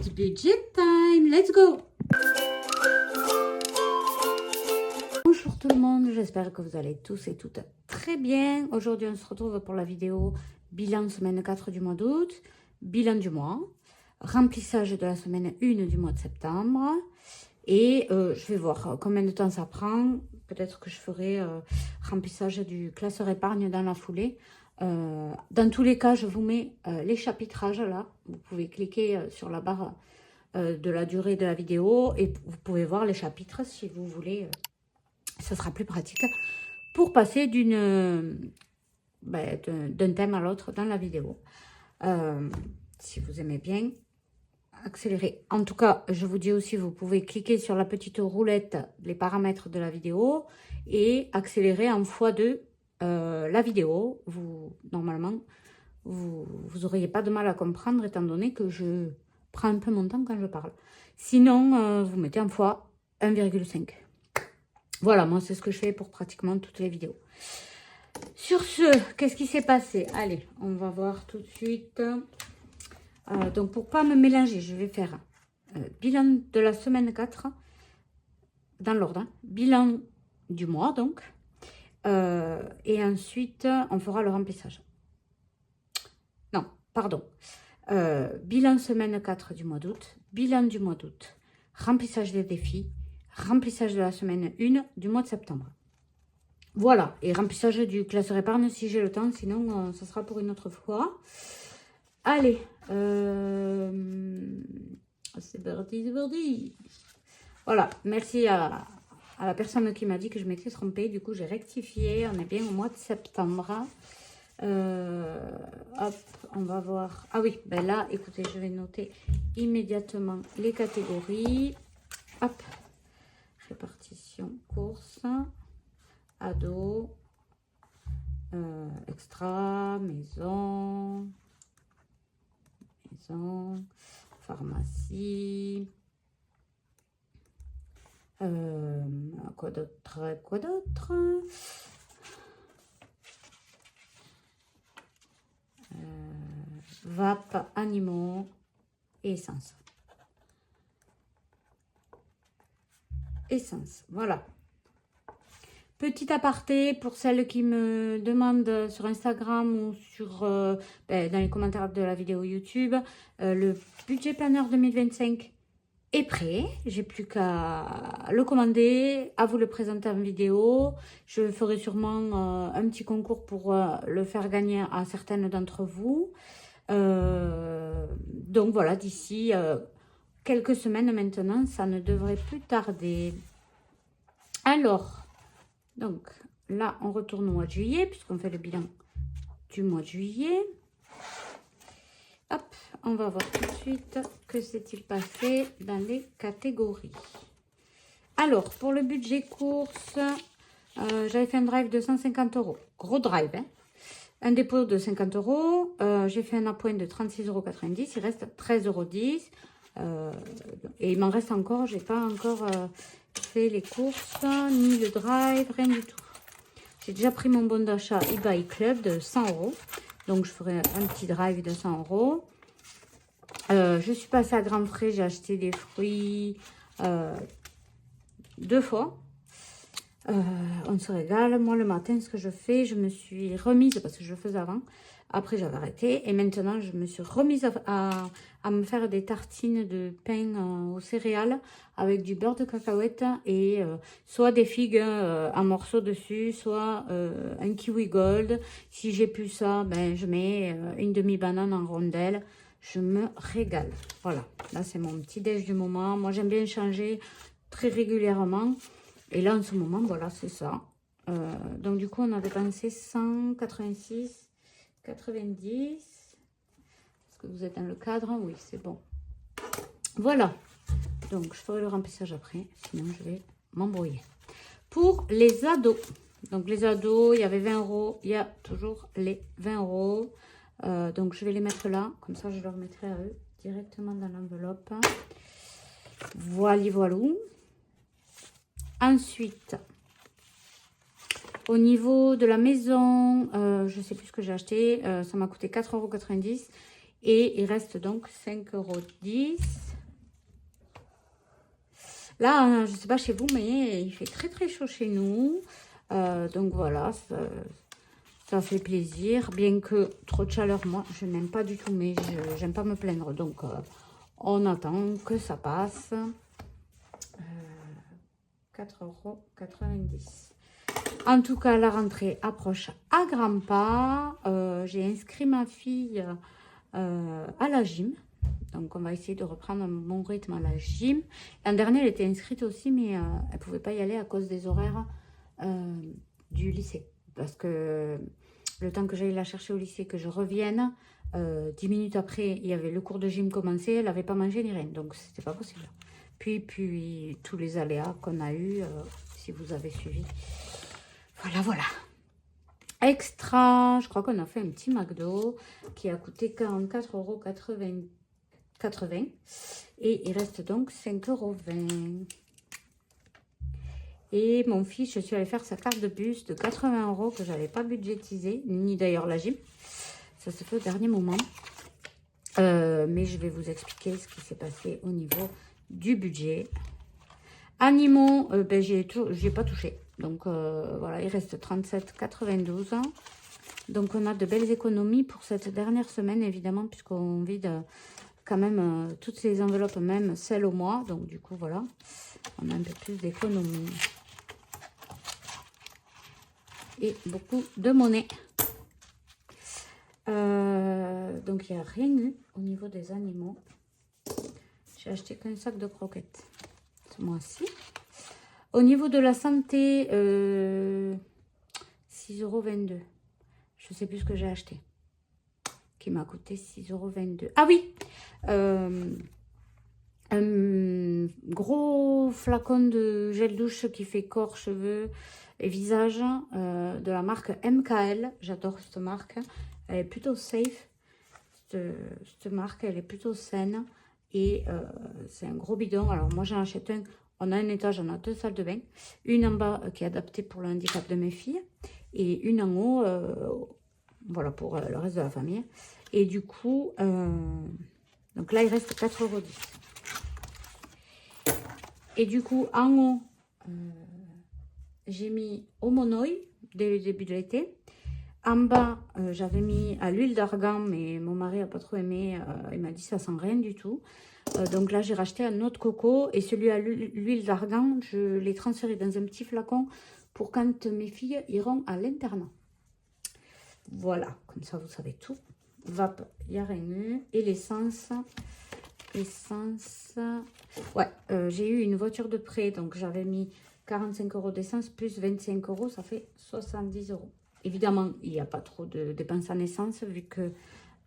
It's budget time, let's go! Bonjour tout le monde, j'espère que vous allez tous et toutes très bien. Aujourd'hui, on se retrouve pour la vidéo bilan semaine 4 du mois d'août, bilan du mois, remplissage de la semaine 1 du mois de septembre. Et je vais voir combien de temps ça prend. Peut-être que je ferai remplissage du classeur épargne dans la foulée. Dans tous les cas, je vous mets les chapitrages là. Vous pouvez cliquer sur la barre de la durée de la vidéo et vous pouvez voir les chapitres si vous voulez. Ça sera plus pratique pour passer d'un thème à l'autre dans la vidéo. Si vous aimez bien, accélérer. En tout cas, je vous dis aussi, vous pouvez cliquer sur la petite roulette, les paramètres de la vidéo et accélérer en x2 la vidéo. Normalement, vous n'auriez pas de mal à comprendre étant donné que je prends un peu mon temps quand je parle. Sinon, vous mettez en x 1,5. Voilà, moi, c'est ce que je fais pour pratiquement toutes les vidéos. Sur ce, qu'est-ce qui s'est passé? Allez, on va voir tout de suite. Donc, pour ne pas me mélanger, je vais faire bilan de la semaine 4, dans l'ordre. Hein. Bilan du mois, donc. Et ensuite, on fera le remplissage. Non, pardon. Bilan semaine 4 du mois d'août. Bilan du mois d'août. Remplissage des défis. Remplissage de la semaine 1 du mois de septembre. Voilà. Et remplissage du classeur épargne si j'ai le temps. Sinon, ça sera pour une autre fois. Allez. C'est parti, c'est parti. Voilà. Merci à la personne qui m'a dit que je m'étais trompée. Du coup, j'ai rectifié. On est bien au mois de septembre. Hop, on va voir. Ah oui, ben là, écoutez, je vais noter immédiatement les catégories. Hop. Répartition, course, ado, extra, maison, pharmacie, quoi d'autre, vape, animaux et essence. Essence, voilà. Petit aparté pour celles qui me demandent sur Instagram ou sur dans les commentaires de la vidéo YouTube, le budget planner 2025 est prêt. J'ai plus qu'à le commander, à vous le présenter en vidéo. Je ferai sûrement un petit concours pour le faire gagner à certaines d'entre vous. Donc voilà, d'ici quelques semaines maintenant, ça ne devrait plus tarder. Alors, donc là, on retourne au mois de juillet, puisqu'on fait le bilan du mois de juillet. Hop, on va voir tout de suite que s'est-il passé dans les catégories. Alors, pour le budget course, j'avais fait un drive de 150 €. Gros drive, hein. Un dépôt de 50 €. J'ai fait un appoint de 36,90 €. Il reste 13,10 €. Et il m'en reste encore, j'ai pas encore fait les courses ni le drive, rien du tout. J'ai déjà pris mon bon d'achat eBay Club de 100 €, donc je ferai un petit drive de 100 €. Je suis passée à Grand Frais, j'ai acheté des fruits 2 fois. On se régale. Moi le matin, ce que je fais, je me suis remise, parce que je le faisais avant, après j'avais arrêté, et maintenant je me suis remise à me faire des tartines de pain aux céréales avec du beurre de cacahuète et soit des figues en morceaux dessus, soit un kiwi gold. Si j'ai plus ça, ben je mets une demi-banane en rondelle. Je me régale. Voilà, là c'est mon petit déj du moment. Moi j'aime bien changer très régulièrement. Et là, en ce moment, voilà, c'est ça. Donc, du coup, on a dépensé 186, 90. Est-ce que vous êtes dans le cadre? Oui, c'est bon. Voilà. Donc, je ferai le remplissage après. Sinon, je vais m'embrouiller. Pour les ados. Donc, les ados, il y avait 20 €. Il y a toujours les 20 €. Donc, je vais les mettre là. Comme ça, je leur mettrai à eux directement dans l'enveloppe. Voilà, voilà. Ensuite, au niveau de la maison, je ne sais plus ce que j'ai acheté. Ça m'a coûté 4,90 € et il reste donc 5,10 €. Là, je ne sais pas chez vous, mais il fait très très chaud chez nous. Donc voilà, ça fait plaisir. Bien que trop de chaleur, moi, je n'aime pas du tout, mais je n'aime pas me plaindre. Donc, on attend que ça passe. 4,90 €. En tout cas, la rentrée approche à grands pas. J'ai inscrit ma fille à la gym. Donc, on va essayer de reprendre mon rythme à la gym. L'an dernier, elle était inscrite aussi, mais elle ne pouvait pas y aller à cause des horaires du lycée. Parce que le temps que j'aille la chercher au lycée, que je revienne, 10 minutes après, il y avait le cours de gym commencé, elle n'avait pas mangé ni rien. Donc, c'était pas possible. Puis tous les aléas qu'on a eu, si vous avez suivi. Voilà. Extra, je crois qu'on a fait un petit McDo qui a coûté 44,80 €. Et il reste donc 5,20 €. Et mon fils, je suis allée faire sa carte de bus de 80 € que je n'avais pas budgétisé, ni d'ailleurs la gym. Ça se fait au dernier moment. Mais je vais vous expliquer ce qui s'est passé au niveau du budget. Animaux, ben, j'ai pas touché. Donc voilà, il reste 37,92 €. Donc on a de belles économies pour cette dernière semaine, évidemment, puisqu'on vide quand même toutes les enveloppes, même celles au mois. Donc du coup, voilà, on a un peu plus d'économies. Et beaucoup de monnaie. Donc il n'y a rien eu au niveau des animaux. J'ai acheté qu'un sac de croquettes ce mois-ci. Au niveau de la santé, 6,22 €. Je ne sais plus ce que j'ai acheté. Qui m'a coûté 6,22 €. Ah oui, un gros flacon de gel douche qui fait corps, cheveux et visage de la marque MKL. J'adore cette marque. Elle est plutôt safe. Cette marque, elle est plutôt saine. Et c'est un gros bidon. Alors moi, j'en achète un. On a un étage, on a 2 salles de bain. Une en bas qui est adaptée pour le handicap de mes filles. Et une en haut, voilà, pour le reste de la famille. Et du coup, donc là, il reste 4,10 €. Et du coup, en haut, j'ai mis au monoï dès le début de l'été. En bas, j'avais mis à l'huile d'argan, mais mon mari n'a pas trop aimé. Il m'a dit ça sent rien du tout. Donc là, j'ai racheté un autre coco. Et celui à l'huile d'argan, je l'ai transféré dans un petit flacon pour quand mes filles iront à l'internat. Voilà, comme ça, vous savez tout. Vape, il n'y a rien eu. Et l'essence, ouais, j'ai eu une voiture de prêt. Donc, j'avais mis 45 € d'essence plus 25 €. Ça fait 70 €. Évidemment, il n'y a pas trop de dépenses en essence vu que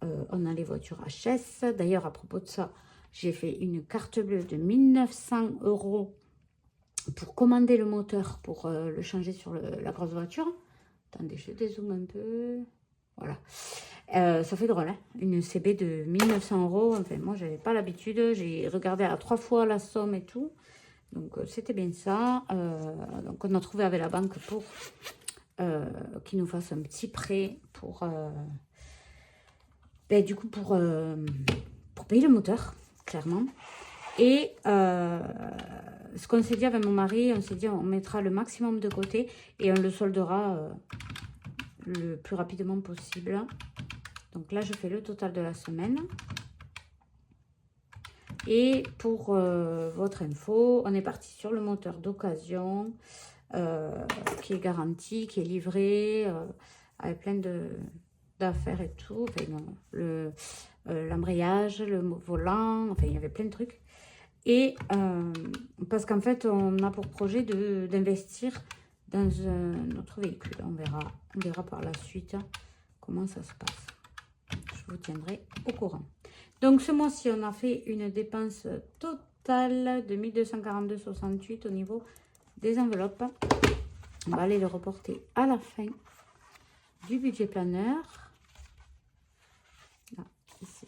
on a les voitures HS. D'ailleurs, à propos de ça, j'ai fait une carte bleue de 1900 € pour commander le moteur pour le changer sur la grosse voiture. Attendez, je dézoome un peu. Voilà. Ça fait drôle, hein, une CB de 1900 €. Enfin, moi, j'avais pas l'habitude. J'ai regardé à 3 fois la somme et tout. Donc, c'était bien ça. Donc, on a trouvé avec la banque pour qu'ils nous fasse un petit prêt pour... ben, du coup, pour payer le moteur, clairement. Et ce qu'on s'est dit avec mon mari, on s'est dit on mettra le maximum de côté et on le soldera le plus rapidement possible. Donc là, je fais le total de la semaine. Et pour votre info, on est parti sur le moteur d'occasion qui est garanti, qui est livré avec plein d'affaires et tout. Enfin, non, l'embrayage, le volant, enfin, il y avait plein de trucs. Et parce qu'en fait, on a pour projet d'investir dans un autre véhicule. On verra par la suite comment ça se passe. Je vous tiendrai au courant. Donc, ce mois-ci, on a fait une dépense totale de 1242,68 au niveau des enveloppes. On va aller le reporter à la fin du budget planeur. Là, ici.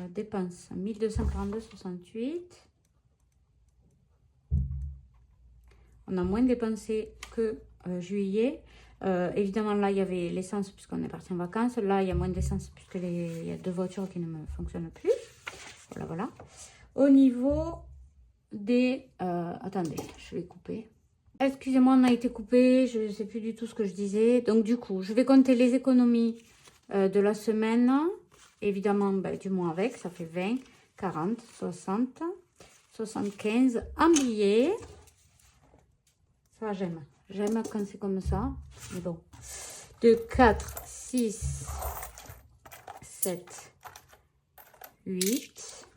Dépense 1242,68. On a moins dépensé que juillet. Évidemment, là, il y avait l'essence puisqu'on est parti en vacances. Là, il y a moins d'essence puisqu'il y a 2 voitures qui ne me fonctionnent plus. Voilà. Au niveau des... attendez, je vais couper. Excusez-moi, on a été coupé. Je ne sais plus du tout ce que je disais. Donc, du coup, je vais compter les économies de la semaine. Évidemment, ben, du mois avec. Ça fait 20, 40, 60, 75 en billets. Ça, j'aime. J'aime quand c'est comme ça. Mais bon. 2, 4, 6, 7, 8,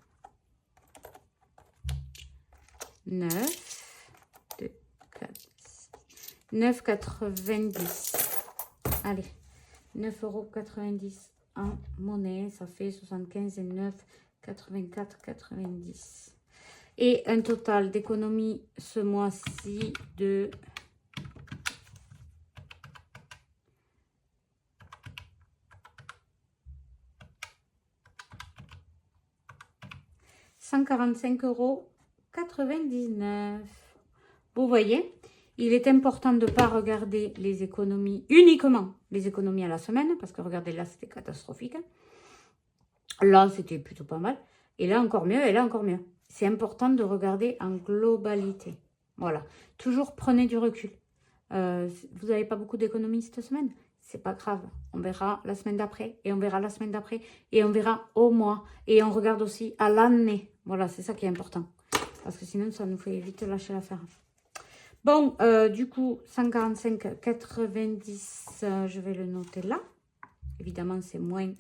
9, 2, 4, 9,90. Allez, 9,90 € en monnaie. Ça fait 75 et 9, 84,90. Et un total d'économie ce mois-ci de 145,99 €. Vous voyez, il est important de ne pas regarder les économies, uniquement les économies à la semaine, parce que regardez, là, c'était catastrophique. Là, c'était plutôt pas mal. Et là, encore mieux, et là, encore mieux. C'est important de regarder en globalité. Voilà. Toujours prenez du recul. Vous n'avez pas beaucoup d'économies cette semaine? C'est pas grave. On verra la semaine d'après, et on verra la semaine d'après, et on verra au mois. Et on regarde aussi à l'année. Voilà, c'est ça qui est important. Parce que sinon, ça nous fait vite lâcher l'affaire. Bon, du coup, 145,90, je vais le noter là. Évidemment, c'est moins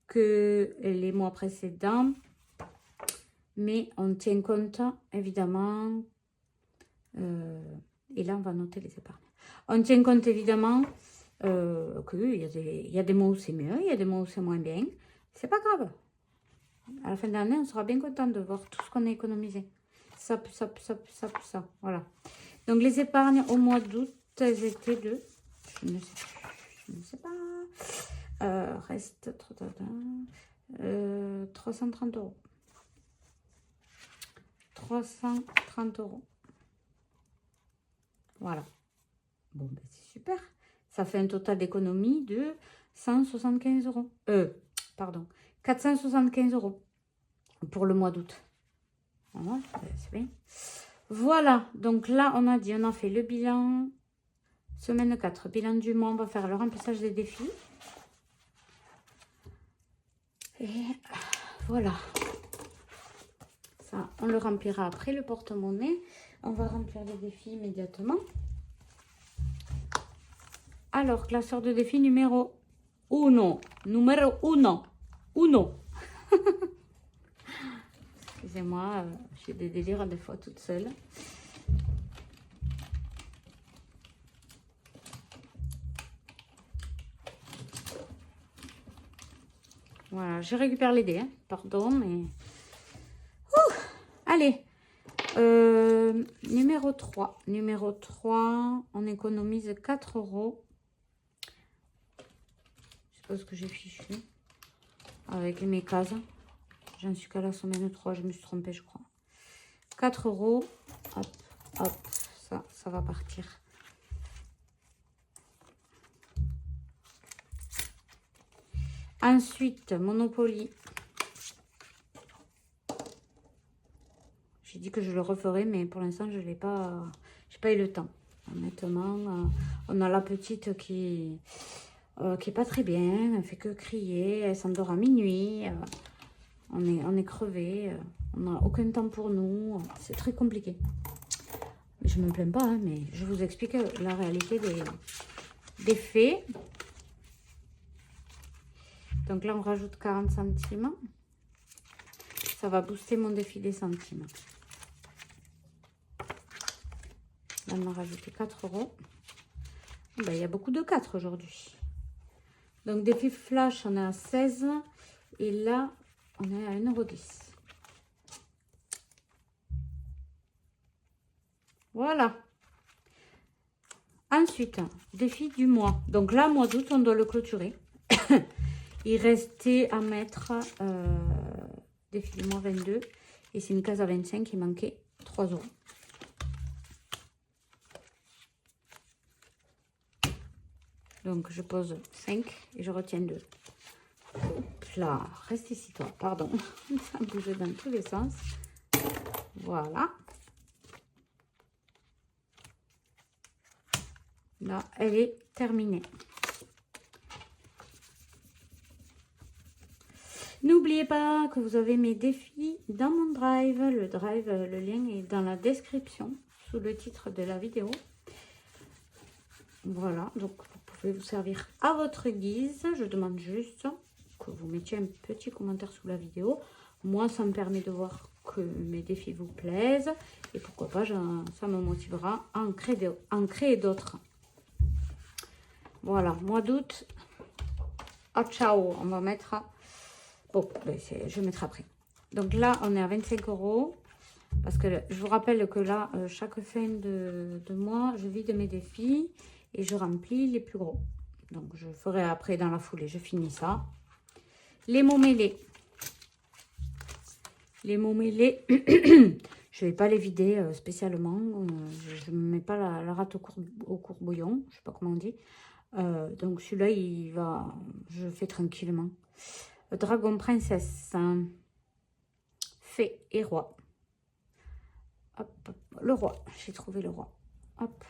que les mois précédents. Mais on tient compte, évidemment, et là, on va noter les épargnes. On tient compte, évidemment, qu'il y a des mois où c'est mieux, il y a des mois où c'est moins bien. C'est pas grave. À la fin de l'année, on sera bien content de voir tout ce qu'on a économisé. Ça. Voilà. Donc, les épargnes au mois d'août, elles étaient de... Je ne sais pas. Reste 330 €. 330 €. Voilà. Bon, ben c'est super. Ça fait un total d'économie de 175 €. Pardon. 475 € pour le mois d'août. Voilà, c'est bien. Voilà. Donc là, on a dit, on a fait le bilan. Semaine 4, bilan du mois. On va faire le remplissage des défis. Et voilà. Ça, on le remplira après le porte-monnaie. On va remplir les défis immédiatement. Alors, classeur de défi numéro 1. Numéro 1. Uno. Excusez-moi, j'ai des délires des fois toute seule. Voilà, je récupère les dés, hein. Pardon, mais... Allez, numéro 3. Numéro 3, on économise 4 €. Je sais pas ce que j'ai fichu avec mes cases. J'en suis qu'à la semaine 3, je me suis trompée, je crois. 4 €. Hop, hop, ça va partir. Ensuite, Monopoly. J'ai dit que je le referai, mais pour l'instant, je n'ai pas, j'ai pas eu le temps. Honnêtement, on a la petite qui est pas très bien. Elle fait que crier. Elle s'endort à minuit. On est crevé. On n'a aucun temps pour nous. C'est très compliqué. Mais je ne me plains pas, hein, mais je vous explique la réalité des faits. Donc là, on rajoute 40 centimes. Ça va booster mon défi des centimes. Là, on a rajouté 4 €. Ben, il y a beaucoup de 4 aujourd'hui. Donc, défi flash, on est à 16. Et là, on est à 1,10 €. Voilà. Ensuite, défi du mois. Donc là, mois d'août, on doit le clôturer. Il restait à mettre défi du mois 22. Et c'est une case à 25, il manquait 3 €. Donc, je pose 5 et je retiens 2. Hop là, reste ici, toi. Pardon. Ça bouge dans tous les sens. Voilà. Là, elle est terminée. N'oubliez pas que vous avez mes défis dans mon drive. Le drive, le lien est dans la description, sous le titre de la vidéo. Voilà, donc vous pouvez vous servir à votre guise. Je demande juste que vous mettiez un petit commentaire sous la vidéo. Moi, ça me permet de voir que mes défis vous plaisent. Et pourquoi pas, ça me motivera à en créer d'autres. Voilà, mois d'août. Ah, ciao, on va mettre... Bon, ben je mettrai après. Donc là, on est à 25 €. Parce que je vous rappelle que là, chaque fin de mois, je vide mes défis et je remplis les plus gros. Donc, je ferai après dans la foulée. Je finis ça. Les mots mêlés. Les mots mêlés, je ne vais pas les vider spécialement. Je ne mets pas la rate au courbouillon. Je ne sais pas comment on dit. Donc, celui-là, il va... Je fais tranquillement. Dragon, princesse, fée et roi. Hop, hop, le roi, j'ai trouvé le roi. Hop.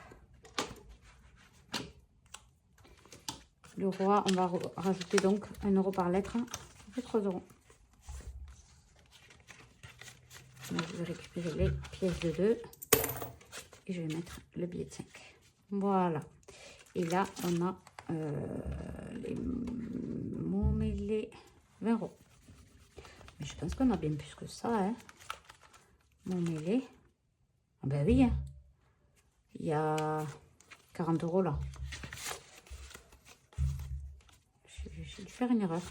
Le roi, on va rajouter donc 1 € par lettre. Ça fait 3 €. Donc, je vais récupérer les pièces de 2. Et je vais mettre le billet de 5. Voilà. Et là, on a les mots mêlés 20 €. Mais je pense qu'on a bien plus que ça. Hein. Mots mêlés. Ah ben oui. Hein. Il y a 40 € là. J'ai dû faire une erreur.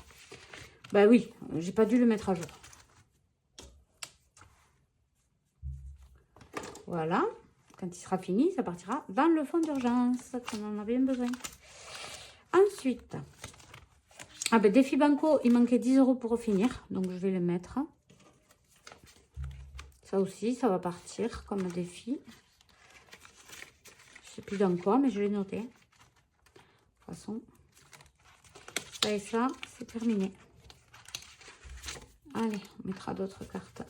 Bah oui, j'ai pas dû le mettre à jour. Voilà. Quand il sera fini, ça partira dans le fond d'urgence, qu'on en a bien besoin. Ensuite, ah ben défi banco, il manquait 10 € pour finir. Donc je vais le mettre. Ça aussi, ça va partir comme défi. Je sais plus dans quoi, mais je l'ai noté. De toute façon, ça et ça, c'est terminé. Allez, on mettra d'autres cartes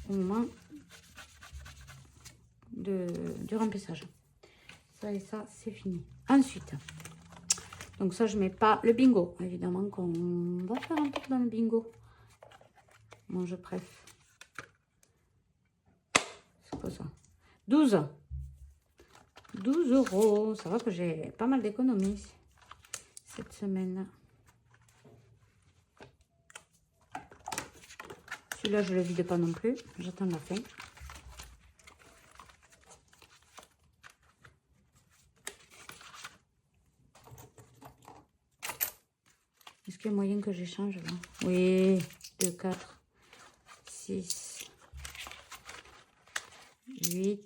au moment du remplissage. Ça et ça, c'est fini. Ensuite, donc ça, je mets pas le bingo. Évidemment qu'on va faire un peu dans le bingo. Moi, je préfère. C'est quoi ça? 12 €. Ça va que j'ai pas mal d'économies cette semaine. Celui-là, je ne le vide pas non plus. J'attends la fin. Est-ce qu'il y a moyen que j'échange là? Oui, 2, 4, 6, 8,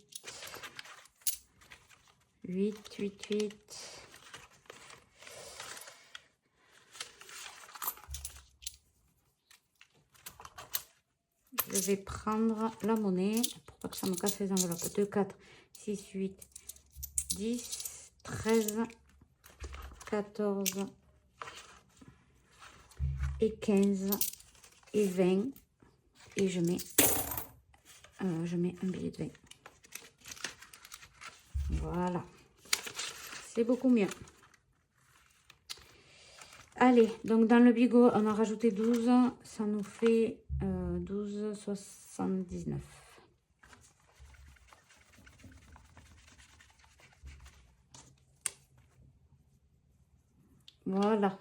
8, 8, 8. Je vais prendre la monnaie pour pas que ça me casse les enveloppes. 2, 4, 6, 8, 10, 13, 14 et 15 et 20. Et je mets un billet de 20. Voilà. C'est beaucoup mieux. Allez, donc dans le bigot, on a rajouté 12. Ça nous fait 12,79. Voilà.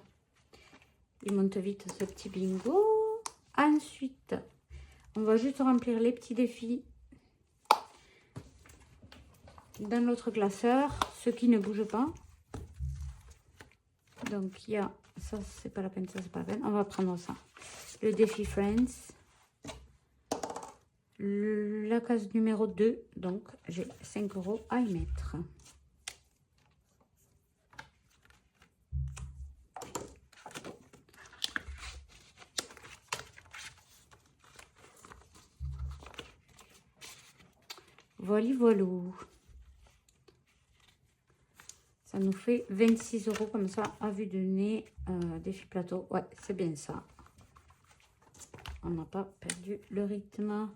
Il monte vite ce petit bingo. Ensuite, on va juste remplir les petits défis dans l'autre classeur, ceux qui ne bougent pas. Donc, il y a ça, c'est pas la peine, ça, c'est pas la peine. On va prendre ça. Le défi Friends. La case numéro 2. Donc, j'ai 5 € à y mettre. Voilà, voilà. Ça nous fait 26 € comme ça, à vue de nez, défi plateau. Ouais, c'est bien ça. on n'a pas perdu le rythme.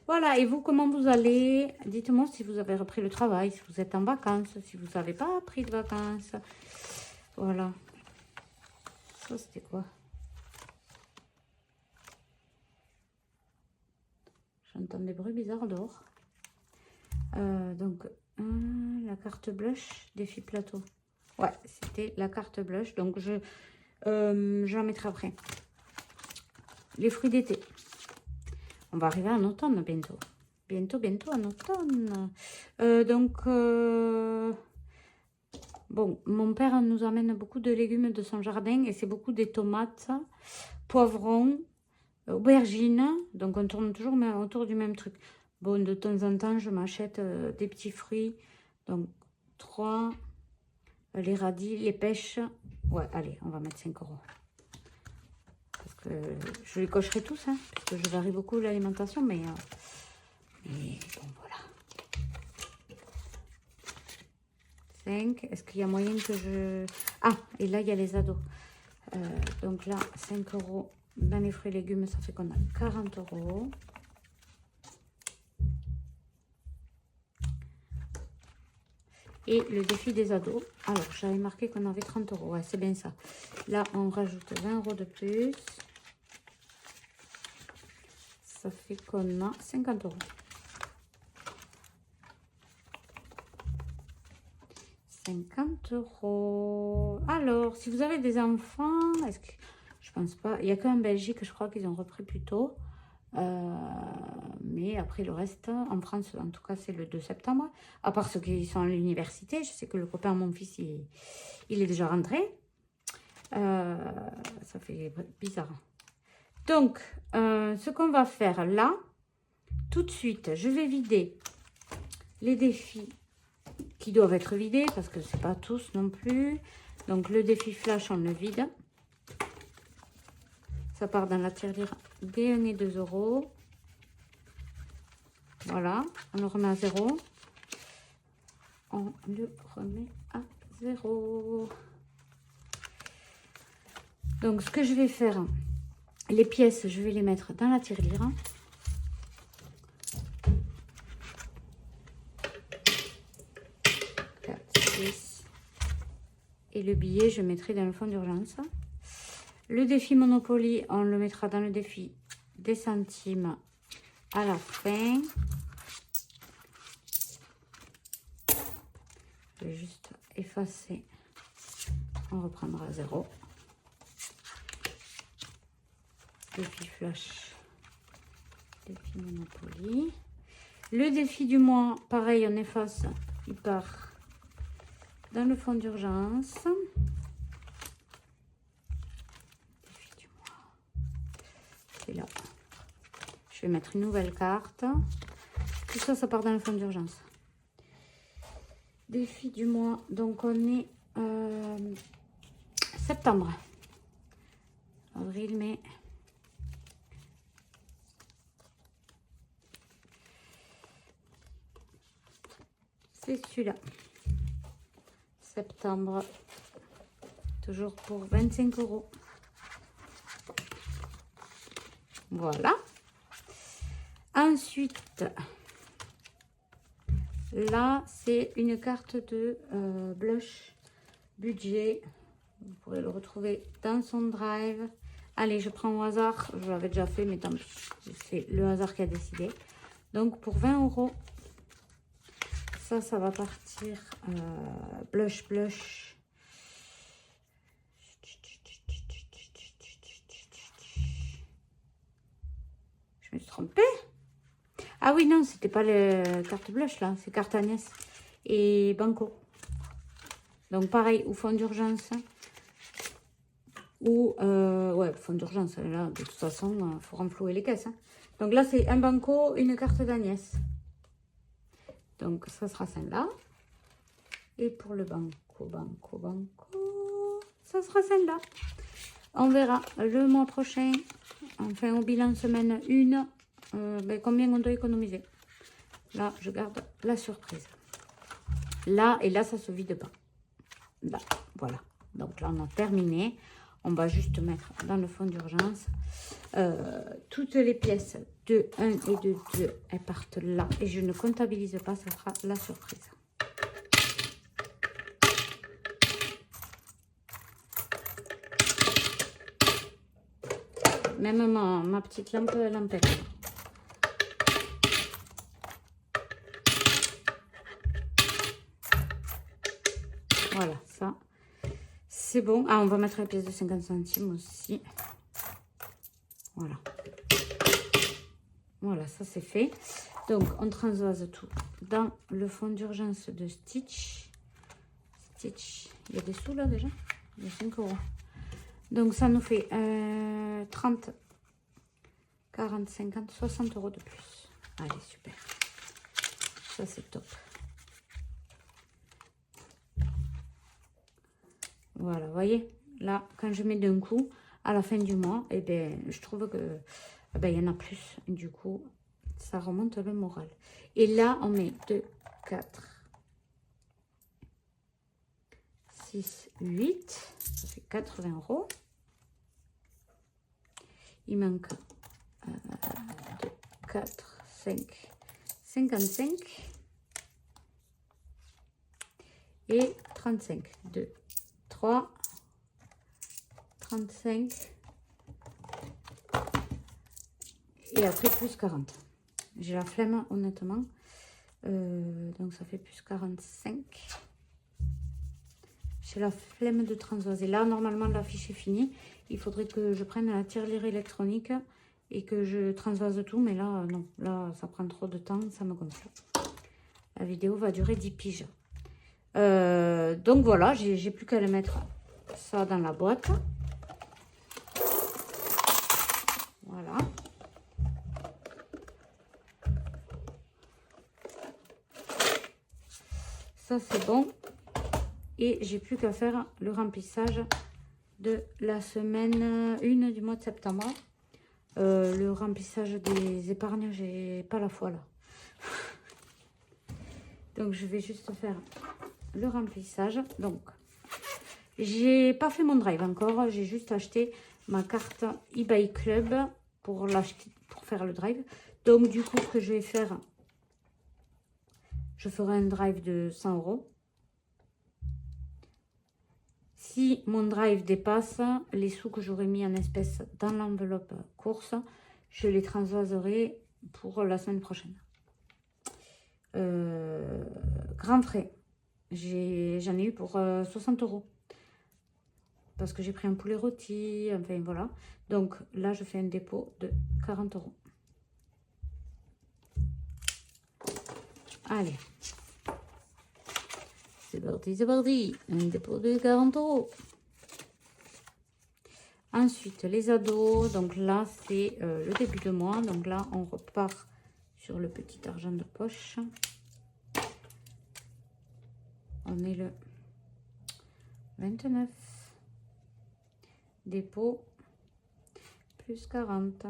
Voilà, et vous, comment vous allez? Dites-moi si vous avez repris le travail, si vous êtes en vacances, si vous n'avez pas pris de vacances. Voilà. Ça, c'était quoi? J'entends des bruits bizarres dehors. Donc, la carte blush, défi plateau. Ouais, c'était la carte blush. Donc, j'en mettrai après. Les fruits d'été. On va arriver en automne bientôt. Bientôt en automne. Bon, mon père nous amène beaucoup de légumes de son jardin. Et c'est beaucoup des tomates, poivrons, aubergines. Donc, on tourne toujours autour du même truc. Bon, de temps en temps, je m'achète des petits fruits. Donc, 3, les radis, les pêches. Ouais, allez, on va mettre 5 €. Parce que je les cocherai tous, hein, parce que je varie beaucoup l'alimentation, mais bon, voilà. 5. Est-ce qu'il y a moyen que je... Ah, et là, il y a les ados. Donc là, 5 € dans les fruits et légumes, ça fait qu'on a 40 €. Et le défi des ados. Alors, j'avais marqué qu'on avait 30 €. Ouais, c'est bien ça. Là, on rajoute 20 € de plus. Ça fait qu'on a 50 €. 50 €. Alors, si vous avez des enfants, est-ce que... Je pense pas. Il n'y a qu'en Belgique, je crois qu'ils ont repris plus tôt. Mais après le reste, en France, en tout cas, c'est le 2 septembre. À part ceux qui sont à l'université. Je sais que le copain de mon fils, il est déjà rentré. Ça fait bizarre. Donc, ce qu'on va faire là, tout de suite, je vais vider les défis qui doivent être vidés parce que c'est pas tous non plus. Donc, le défi flash, on le vide. Ça part dans la tirelire des 1 et 2 €. Voilà, on le remet à 0. On le remet à 0. Donc, ce que je vais faire, les pièces, je vais les mettre dans la tirelire. Et le billet, je mettrai dans le fond d'urgence. Le défi Monopoly, on le mettra dans le défi des centimes à la fin. Je vais juste effacer. On reprendra à 0. Défi flash. Défi Monopoly. Le défi du mois, pareil, on efface. Il part dans le fond d'urgence. Défi du mois. C'est là. Je vais mettre une nouvelle carte. Tout ça, ça part dans le fond d'urgence. Défi du mois. Donc, on est septembre. Avril, mai. C'est celui-là. Septembre. Toujours pour 25 €. Voilà. Ensuite, là, c'est une carte de blush budget. Vous pourrez le retrouver dans son drive. Allez, je prends au hasard. Je l'avais déjà fait, mais tant pis. C'est le hasard qui a décidé. Donc, pour 20 €, ça va partir blush. Je me suis trompée. Ah oui, non, c'était pas le carte blush là, c'est carte Agnès et Banco. Donc pareil, ou fond d'urgence. Ou, ouais, fond d'urgence, là, de toute façon, il faut renflouer les caisses. Hein. Donc là, c'est un Banco, une carte d'Agnès. Donc ça sera celle-là. Et pour le Banco, ça sera celle-là. On verra le mois prochain, enfin au bilan semaine 1, ben, combien on doit économiser. Là, je garde la surprise. Là, et là, ça se vide pas. Là, voilà. Donc là, on a terminé. On va juste mettre dans le fond d'urgence. Toutes les pièces de 1 et de 2, elles partent là. Et je ne comptabilise pas, ça sera la surprise. Même ma petite lampe, elle en pète. Voilà, ça, c'est bon. Ah, on va mettre la pièce de 50 centimes aussi. Voilà. Voilà, ça c'est fait. Donc, on transvase tout dans le fond d'urgence de Stitch. Stitch, il y a des sous là déjà. Il y a 5 euros. Donc, ça nous fait 30, 40, 50, 60 euros de plus. Allez, super. Ça, c'est top. Voilà, vous voyez, là, quand je mets d'un coup, à la fin du mois, et ben, je trouve que il y en a plus. Du coup, ça remonte le moral. Et là, on met 2, 4, 6, 8. Ça fait 80 euros. Il manque 2, 4, 5, 55. Et 35. 2, 3, 35. Et après, plus 40. J'ai la flemme, honnêtement. Donc, ça fait plus 45. J'ai la flemme de transvaser. Là, normalement, la fiche est finie. Il faudrait que je prenne la tirelire électronique et que je transvase tout. Mais là, non. Là, ça prend trop de temps. Ça me gonfle. La vidéo va durer 10 piges. Donc, voilà. J'ai plus qu'à le mettre ça dans la boîte. Voilà. Ça, c'est bon. Et j'ai plus qu'à faire le remplissage de la semaine 1 du mois de septembre. Le remplissage des épargnes, j'ai pas la foi là. Donc, je vais juste faire le remplissage. Donc, j'ai pas fait mon drive encore. J'ai juste acheté ma carte eBay Club pour l'acheter, pour faire le drive. Donc, du coup, ce que je vais faire, je ferai un drive de 100 euros. Si mon drive dépasse, les sous que j'aurais mis en espèces dans l'enveloppe course, je les transvaserai pour la semaine prochaine. Grand frais. J'en ai eu pour 60 euros. Parce que j'ai pris un poulet rôti, enfin voilà. Donc là, je fais un dépôt de 40 euros. Allez. C'est parti, c'est parti. Un dépôt de 40 euros. Ensuite, les ados. Donc là, c'est le début de mois. Donc là, on repart sur le petit argent de poche. On est le 29. Dépôt. Plus 40.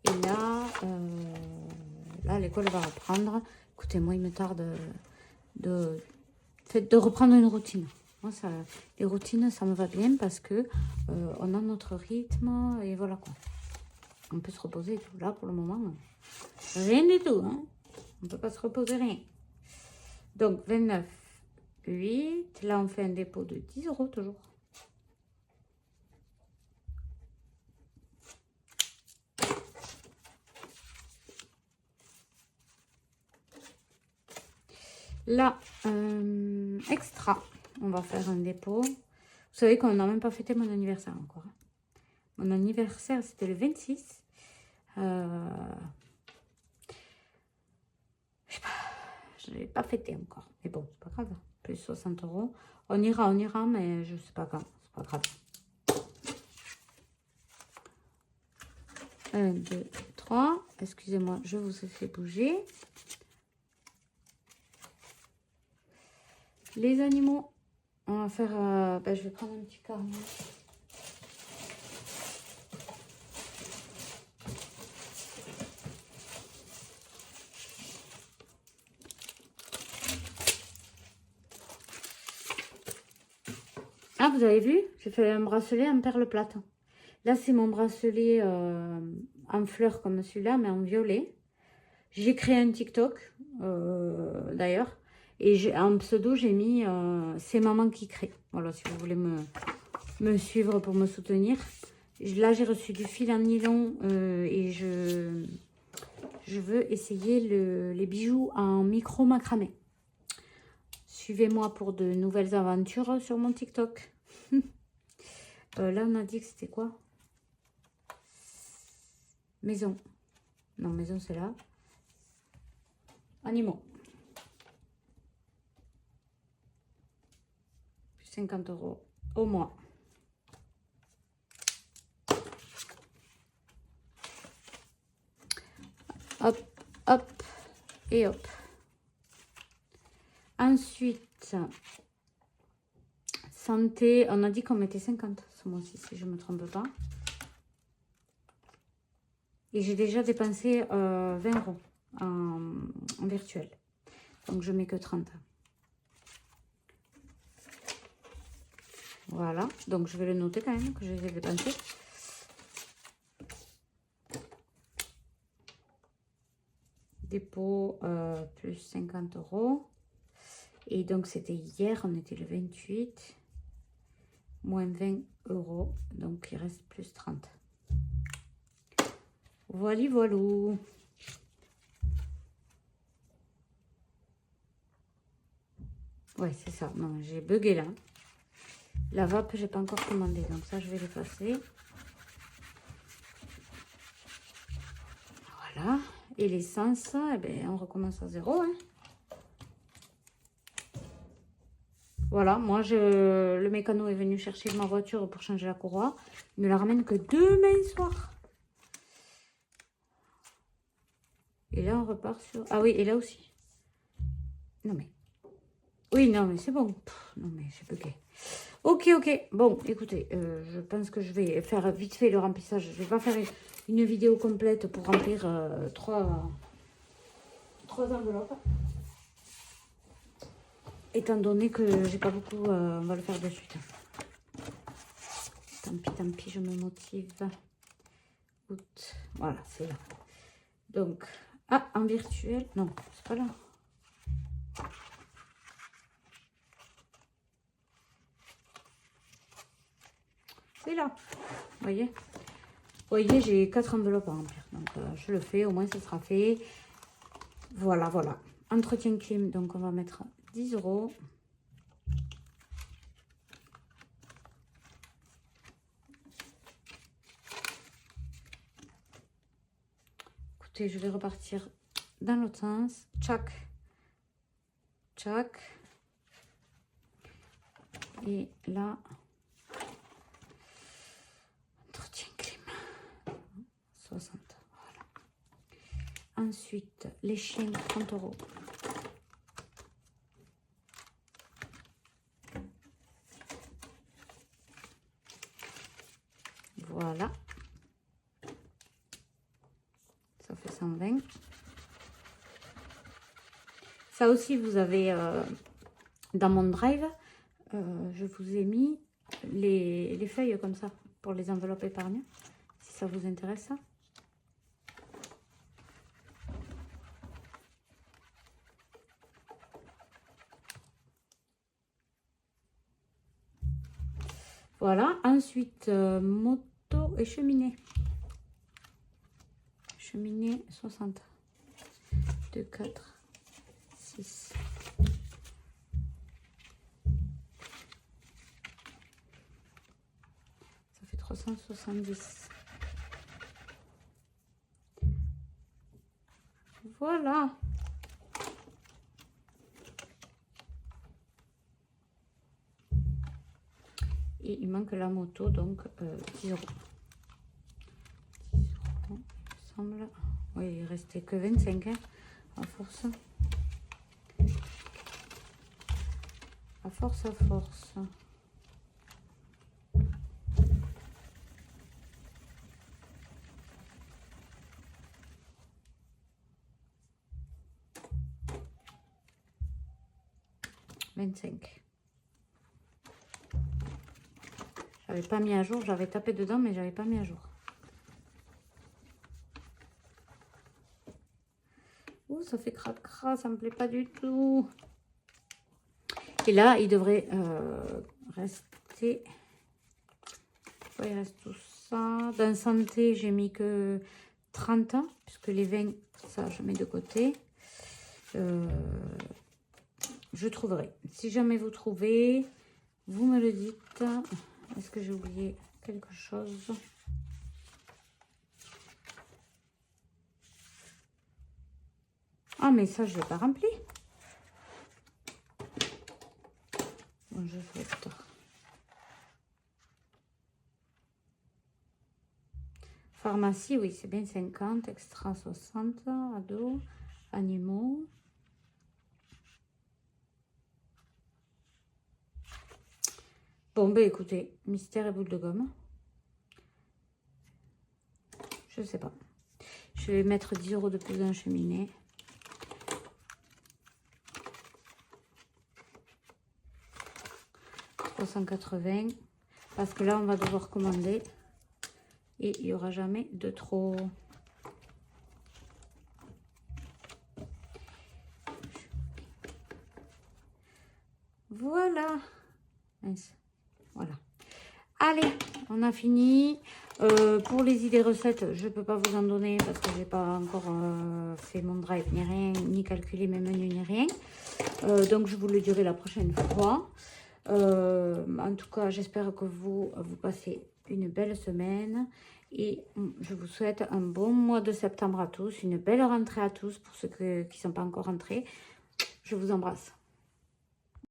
Et là, l'école va reprendre. Écoutez, moi, il me tarde de reprendre une routine. Moi, ça, les routines, ça me va bien parce que on a notre rythme et voilà quoi. On peut se reposer et tout. Là, pour le moment, rien du tout. Hein. On ne peut pas se reposer rien. Donc, 29, 8. Là, on fait un dépôt de 10 euros toujours. Là, extra, on va faire un dépôt. Vous savez qu'on n'a même pas fêté mon anniversaire encore. Hein. Mon anniversaire, c'était le 26. Je ne l'ai pas fêté encore. Mais bon, c'est pas grave. Plus 60 euros. On ira, mais je sais pas quand. C'est pas grave. 1, 2, 3. Excusez-moi, je vous ai fait bouger. Les animaux, on va faire... je vais prendre un petit carnet. Ah, vous avez vu? J'ai fait un bracelet en perle plate. Là, c'est mon bracelet en fleurs comme celui-là, mais en violet. J'ai créé un TikTok, d'ailleurs. Et en pseudo, j'ai mis c'est maman qui crée. Voilà, si vous voulez me suivre pour me soutenir. Là, j'ai reçu du fil en nylon et je veux essayer les bijoux en micro macramé. Suivez-moi pour de nouvelles aventures sur mon TikTok. Là, on a dit que c'était quoi? Maison. Non, maison, c'est là. Animaux. Plus 50 € au mois. Hop, hop et hop. Ensuite, santé. On a dit qu'on mettait 50 ce mois-ci, si je ne me trompe pas. Et j'ai déjà dépensé 20 € en virtuel. Donc, je mets que 30. Voilà. Donc, je vais le noter quand même que je les ai dépensés. Dépôt plus 50 €. Et donc, c'était hier. On était le 28. Moins 20 €. Donc, il reste plus 30. Voilà, voilà. Ouais, c'est ça. Non, j'ai bugué là. La vape, j'ai pas encore commandé. Donc ça, je vais l'effacer. Voilà. Et l'essence, eh ben, on recommence à zéro. Hein. Voilà, moi, le mécano est venu chercher ma voiture pour changer la courroie. Il me la ramène que demain soir. Et là, on repart sur... Ah oui, et là aussi. Non, mais... Oui, non, mais c'est bon. Pff, non, mais j'ai bugué. Ok, ok. Bon, écoutez, je pense que je vais faire vite fait le remplissage. Je vais pas faire une vidéo complète pour remplir trois enveloppes. Étant donné que j'ai pas beaucoup, on va le faire de suite. Tant pis, je me motive. Août. Voilà, c'est là. Donc, ah, en virtuel. Non, c'est pas là. C'est là. Vous voyez, j'ai 4 enveloppes à remplir. Donc, je le fais. Au moins, ce sera fait. Voilà, voilà. Entretien clim. Donc, on va mettre 10 €. Écoutez, je vais repartir dans l'autre sens. Tchac. Tchac. Et là... Entretien clim. 60. Voilà. Ensuite, les chiens, 30 €. Voilà. Ça fait 120. Ça aussi, vous avez dans mon drive, je vous ai mis les feuilles comme ça pour les enveloppes épargne, si ça vous intéresse. Voilà. Ensuite, moto et cheminée. Cheminée 60. 2, 4, 6. Ça fait 370. Voilà. Et il manque la moto, donc 10 €. 10 €, il me semble. Oui, il restait que 25, hein, à force. À force, à force. « 25. J'avais pas mis à jour. J'avais tapé dedans, mais j'avais pas mis à jour. Ouh, ça fait crade-crade, ça me plaît pas du tout. Et là, il devrait rester... Ouais, il reste tout ça. Dans santé, j'ai mis que 30 ans, puisque les 20, ça, je mets de côté. Je trouverai. Si jamais vous trouvez, vous me le dites. Est-ce que j'ai oublié quelque chose? Ah, mais ça, je ne l'ai pas rempli. Bon, je fais plus tard. Pharmacie, oui, c'est bien 50. Extra 60. Ados, animaux. Bon, ben écoutez, mystère et boule de gomme. Je sais pas. Je vais mettre 10 € de plus dans la cheminée. « 380 » parce que là, on va devoir commander. Et il n'y aura jamais de trop. Voilà. Voilà. Allez, on a fini. Pour les idées recettes, je ne peux pas vous en donner parce que je n'ai pas encore fait mon drive ni rien, ni calculé mes menus ni rien. Donc, je vous le dirai la prochaine fois. En tout cas, j'espère que vous passez une belle semaine. Et je vous souhaite un bon mois de septembre à tous. Une belle rentrée à tous pour ceux qui ne sont pas encore rentrés. Je vous embrasse.